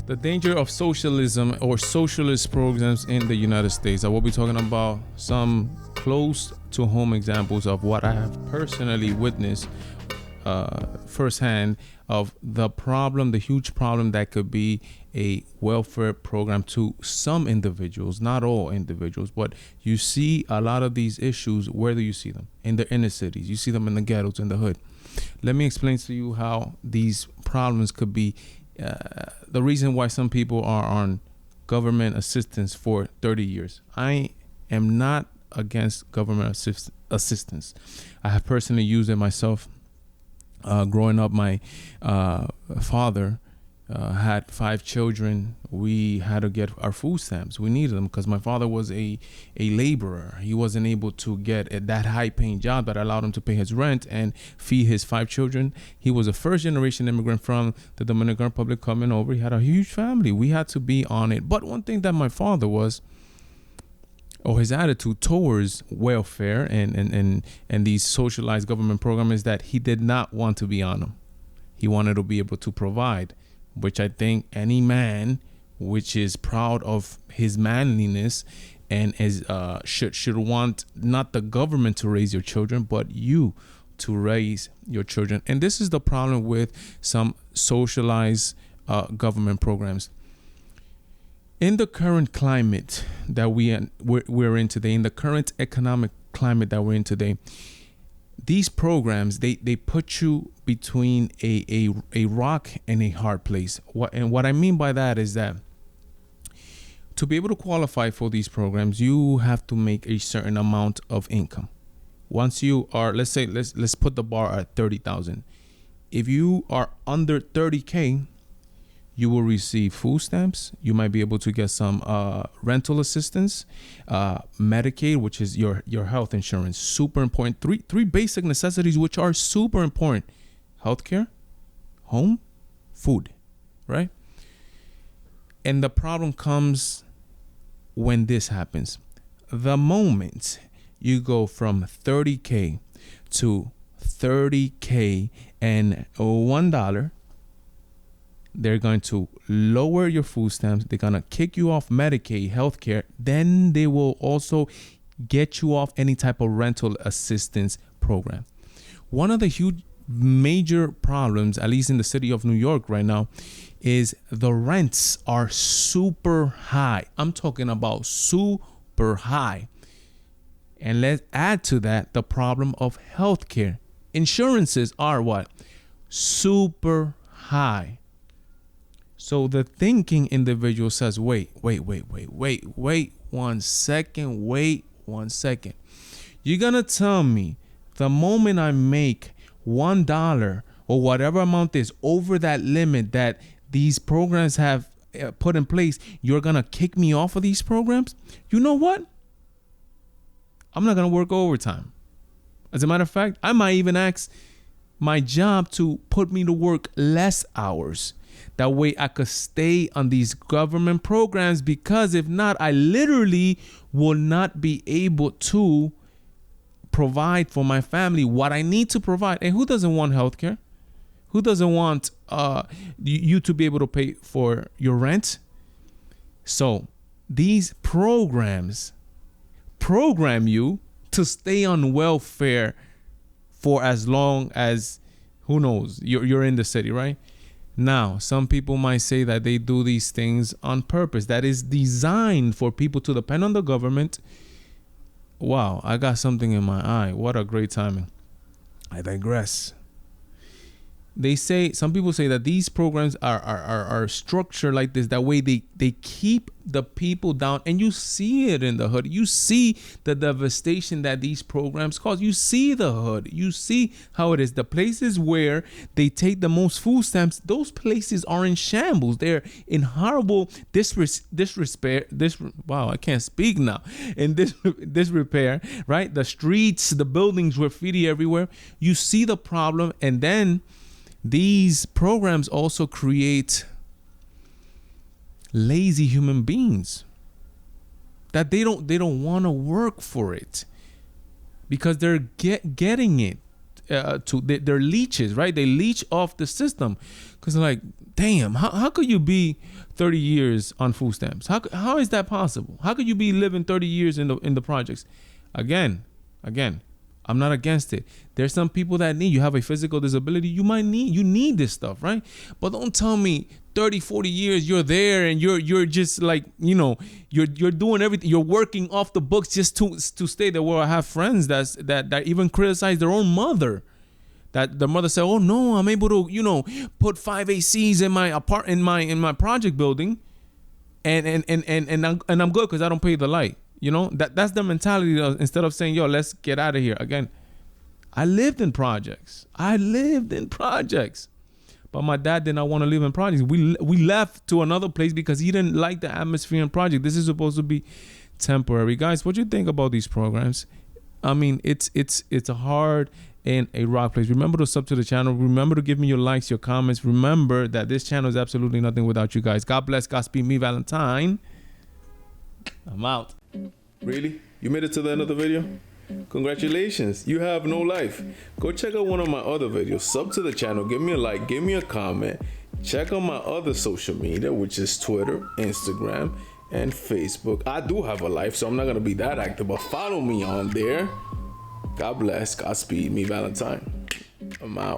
The danger of socialism or socialist programs in the United States. I will be talking about some close to home examples of what I have personally witnessed firsthand of the problem, the huge problem that could be a welfare program to some individuals, not all individuals, but you see a lot of these issues. Where do you see them? In the inner cities. You see them in the ghettos, in the hood. Let me explain to you how these problems could be the reason why some people are on government assistance for 30 years. I am not against government assistance. I have personally used it myself. Growing up, my father had 5 children. We had to get our food stamps. We needed them because my father was a laborer. He wasn't able to get that high paying job that allowed him to pay his rent and feed his 5 children. He was a first generation immigrant from the Dominican Republic coming over. He had a huge family. We had to be on it. But one thing that my father was, or his attitude towards welfare and these socialized government programs, is that he did not want to be on them. He wanted to be able to provide, which I think any man which is proud of his manliness and is should want not the government to raise your children, but you to raise your children. And this is the problem with some socialized government programs. In the current climate that we're in today, in the current economic climate that we're in today, these programs, they put you between a rock and a hard place. What I mean by that is that to be able to qualify for these programs, you have to make a certain amount of income. Once you are, let's put the bar at 30,000. If you are under 30K, you will receive food stamps. You might be able to get some rental assistance, Medicaid, which is your health insurance. Super important. Three basic necessities which are super important: healthcare, home, food, right? And the problem comes when this happens. The moment you go from 30K to 30K and $1, they're going to lower your food stamps. They're going to kick you off Medicaid, healthcare. Then they will also get you off any type of rental assistance program. One of the huge major problems, at least in the city of New York right now, is the rents are super high. I'm talking about super high. And let's add to that the problem of healthcare. Insurances are what? Super high. So the thinking individual says, wait 1 second, wait 1 second. You're going to tell me the moment I make $1 or whatever amount is over that limit that these programs have put in place, you're going to kick me off of these programs? You know what? I'm not going to work overtime. As a matter of fact, I might even ask my job to put me to work less hours. That way I could stay on these government programs, because if not, I literally will not be able to provide for my family what I need to provide. And who doesn't want healthcare? Who doesn't want you to be able to pay for your rent? So these programs program you to stay on welfare for as long as, who knows, you're in the city, right? Now, some people might say that they do these things on purpose. That is designed for people to depend on the government. Wow, I got something in my eye. What a great timing. I digress. Some people say that these programs are structured like this. That way they keep the people down. And you see it in the hood. You see the devastation that these programs cause. You see the hood. You see how it is. The places where they take the most food stamps, those places are in shambles. They're in horrible disrepair. Wow, I can't speak now. In disrepair, right? The streets, the buildings, graffiti everywhere. You see the problem. And then these programs also create lazy human beings that they don't want to work for it because they're getting it they're leeches, right? They leech off the system, because like, damn, how could you be 30 years on food stamps? How is that possible? How could you be living 30 years in the projects? Again, I'm not against it. There's some people that you have a physical disability, you need this stuff, right? But don't tell me 30, 40 years you're there and you're just like, you're doing everything. You're working off the books just to stay there. Where I have friends that even criticize their own mother. That the mother said, "Oh no, I'm able to, put 5 ACs in my project building, and I'm good because I don't pay the light." That's the mentality instead of saying, "Yo, let's get out of here." Again, I lived in projects, but my dad did not want to live in projects. We left to another place because he didn't like the atmosphere in project. This is supposed to be temporary, guys. What do you think about these programs? I mean, it's a hard and a rock place. Remember to sub to the channel. Remember to give me your likes, your comments. Remember that this channel is absolutely nothing without you guys. God bless. Godspeed me, Valentine. I'm out. Really? You made it to the end of the video? Congratulations. You have no life. Go check out one of my other videos. Sub to the channel. Give me a like. Give me a comment. Check out my other social media, which is Twitter, Instagram, and Facebook. I do have a life, so I'm not going to be that active, but follow me on there. God bless. Godspeed me, Valentine. I'm out.